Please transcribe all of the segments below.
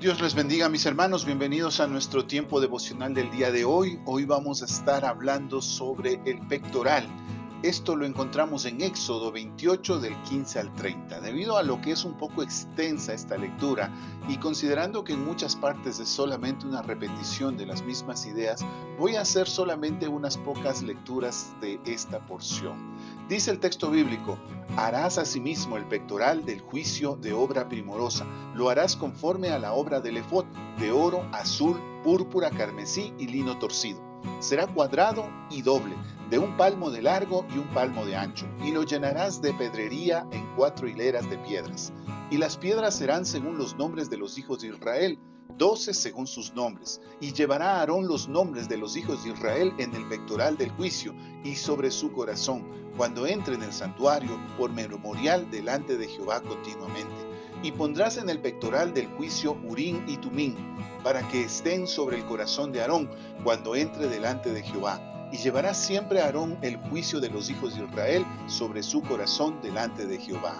Dios les bendiga, mis hermanos. Bienvenidos a nuestro tiempo devocional del día de hoy. Hoy vamos a estar hablando sobre el pectoral. Esto lo encontramos en Éxodo 28 del 15 al 30. Debido a lo que es un poco extensa esta lectura y considerando que en muchas partes es solamente una repetición de las mismas ideas, voy a hacer solamente unas pocas lecturas de esta porción. Dice el texto bíblico: harás asimismo el pectoral del juicio de obra primorosa. Lo harás conforme a la obra del efod, de oro, azul, púrpura, carmesí y lino torcido. Será cuadrado y doble, de 1 palmo de largo y 1 palmo de ancho, y lo llenarás de pedrería en 4 hileras de piedras. Y las piedras serán según los nombres de los hijos de Israel, 12 según sus nombres. Y llevará a Aarón los nombres de los hijos de Israel en el pectoral del juicio y sobre su corazón, cuando entre en el santuario, por memorial delante de Jehová continuamente. Y pondrás en el pectoral del juicio Urim y Tumim, para que estén sobre el corazón de Aarón cuando entre delante de Jehová. Y llevará siempre a Aarón el juicio de los hijos de Israel sobre su corazón delante de Jehová.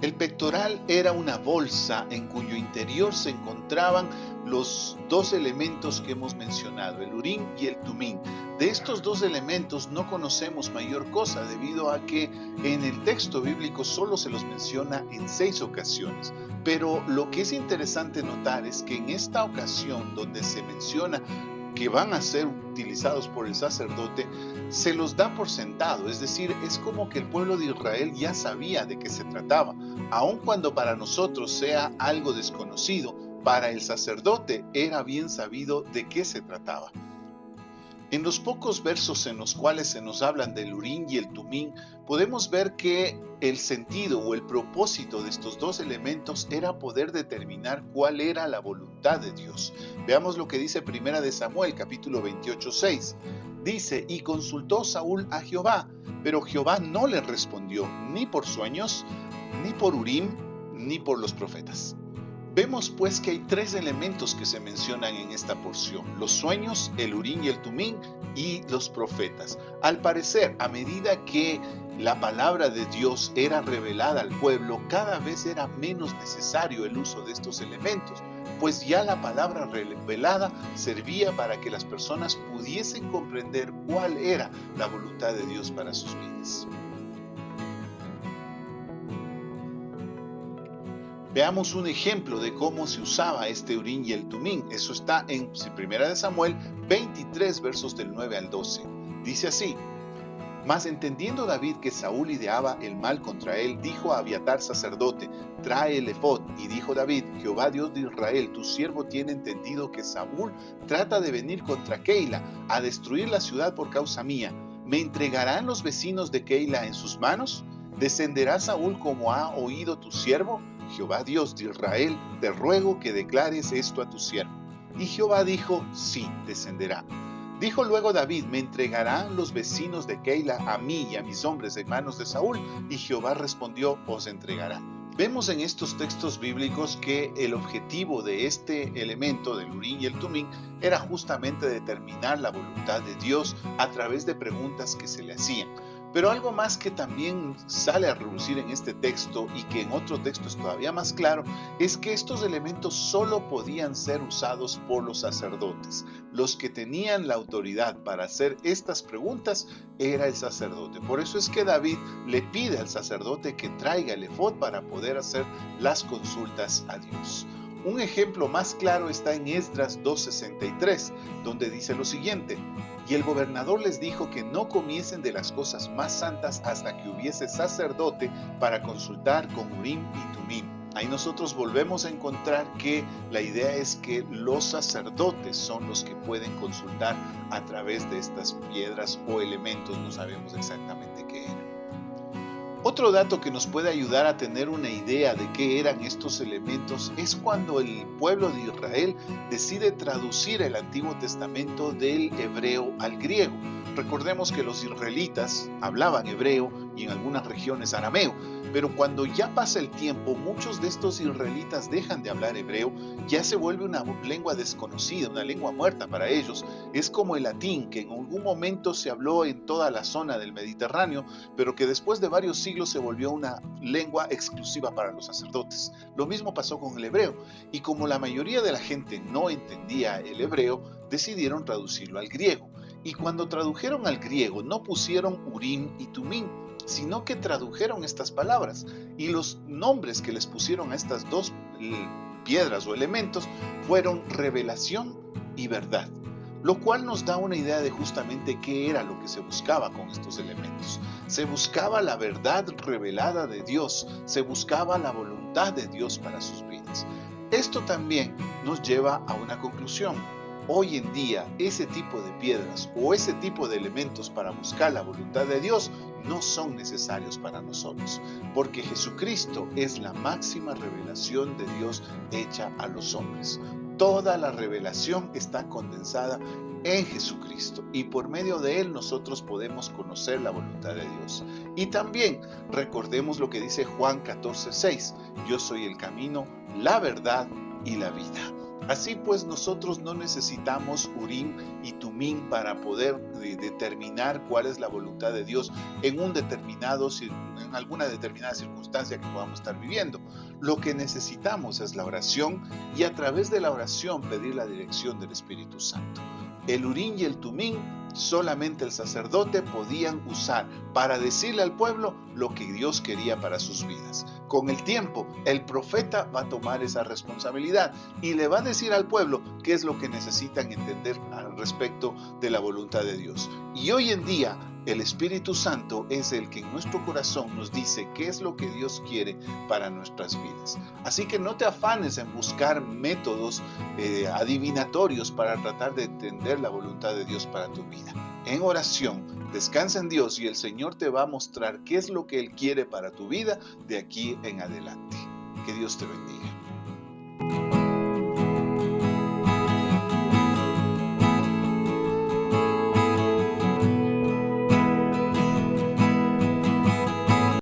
El pectoral era una bolsa en cuyo interior se encontraban los dos elementos que hemos mencionado, el Urim y el Tumim. De estos dos elementos no conocemos mayor cosa, debido a que en el texto bíblico solo se los menciona en 6 ocasiones. Pero lo que es interesante notar es que en esta ocasión donde se menciona que van a ser utilizados por el sacerdote, se los da por sentado, es decir, es como que el pueblo de Israel ya sabía de qué se trataba, aun cuando para nosotros sea algo desconocido, para el sacerdote era bien sabido de qué se trataba. En los pocos versos en los cuales se nos hablan del Urim y el Tumim, podemos ver que el sentido o el propósito de estos dos elementos era poder determinar cuál era la voluntad de Dios. Veamos lo que dice 1 de Samuel, capítulo 28, 6. Dice: y consultó Saúl a Jehová, pero Jehová no le respondió, ni por sueños, ni por Urim, ni por los profetas. Vemos pues que hay 3 elementos que se mencionan en esta porción: los sueños, el Urim y el Tumim, y los profetas. Al parecer, a medida que la palabra de Dios era revelada al pueblo, cada vez era menos necesario el uso de estos elementos, pues ya la palabra revelada servía para que las personas pudiesen comprender cuál era la voluntad de Dios para sus vidas. Veamos un ejemplo de cómo se usaba este Urim y el Tumim. Eso está en 1 de Samuel 23, versos del 9 al 12. Dice así: mas entendiendo David que Saúl ideaba el mal contra él, dijo a Abiatar sacerdote: trae el efod. Y dijo David: Jehová Dios de Israel, tu siervo tiene entendido que Saúl trata de venir contra Keila, a destruir la ciudad por causa mía. ¿Me entregarán los vecinos de Keila en sus manos? ¿Descenderá Saúl como ha oído tu siervo? Jehová Dios de Israel, te ruego que declares esto a tu siervo. Y Jehová dijo: sí, descenderá. Dijo luego David: me entregarán los vecinos de Keila a mí y a mis hombres en manos de Saúl. Y Jehová respondió: os entregará. Vemos en estos textos bíblicos que el objetivo de este elemento del Urim y el Tumim era justamente determinar la voluntad de Dios a través de preguntas que se le hacían. Pero algo más que también sale a relucir en este texto, y que en otro texto es todavía más claro, es que estos elementos solo podían ser usados por los sacerdotes. Los que tenían la autoridad para hacer estas preguntas era el sacerdote. Por eso es que David le pide al sacerdote que traiga el efod para poder hacer las consultas a Dios. Un ejemplo más claro está en Esdras 2:63, donde dice lo siguiente: y el gobernador les dijo que no comiesen de las cosas más santas hasta que hubiese sacerdote para consultar con Urim y Tumim. Ahí nosotros volvemos a encontrar que la idea es que los sacerdotes son los que pueden consultar a través de estas piedras o elementos, no sabemos exactamente qué eran. Otro dato que nos puede ayudar a tener una idea de qué eran estos elementos es cuando el pueblo de Israel decide traducir el Antiguo Testamento del hebreo al griego. Recordemos que los israelitas hablaban hebreo y en algunas regiones arameo, pero cuando ya pasa el tiempo, muchos de estos israelitas dejan de hablar hebreo, ya se vuelve una lengua desconocida, una lengua muerta para ellos. Es como el latín, que en algún momento se habló en toda la zona del Mediterráneo, pero que después de varios siglos se volvió una lengua exclusiva para los sacerdotes. Lo mismo pasó con el hebreo, y como la mayoría de la gente no entendía el hebreo, decidieron traducirlo al griego. Y cuando tradujeron al griego, no pusieron Urim y Tumim, sino que tradujeron estas palabras. Y los nombres que les pusieron a estas dos piedras o elementos fueron revelación y verdad, lo cual nos da una idea de justamente qué era lo que se buscaba con estos elementos. Se buscaba la verdad revelada de Dios, se buscaba la voluntad de Dios para sus vidas. Esto también nos lleva a una conclusión. Hoy en día, ese tipo de piedras o ese tipo de elementos para buscar la voluntad de Dios no son necesarios para nosotros, porque Jesucristo es la máxima revelación de Dios hecha a los hombres. Toda la revelación está condensada en Jesucristo y por medio de Él nosotros podemos conocer la voluntad de Dios. Y también recordemos lo que dice Juan 14:6, yo soy el camino, la verdad y la vida. Así pues, nosotros no necesitamos Urim y Tumim para poder determinar cuál es la voluntad de Dios en alguna determinada circunstancia que podamos estar viviendo. Lo que necesitamos es la oración y a través de la oración pedir la dirección del Espíritu Santo. El Urim y el Tumim solamente el sacerdote podían usar para decirle al pueblo lo que Dios quería para sus vidas. Con el tiempo, el profeta va a tomar esa responsabilidad y le va a decir al pueblo qué es lo que necesitan entender al respecto de la voluntad de Dios. Y hoy en día, el Espíritu Santo es el que en nuestro corazón nos dice qué es lo que Dios quiere para nuestras vidas. Así que no te afanes en buscar métodos adivinatorios para tratar de entender la voluntad de Dios para tu vida. En oración, descansa en Dios y el Señor te va a mostrar qué es lo que Él quiere para tu vida de aquí en adelante. Que Dios te bendiga.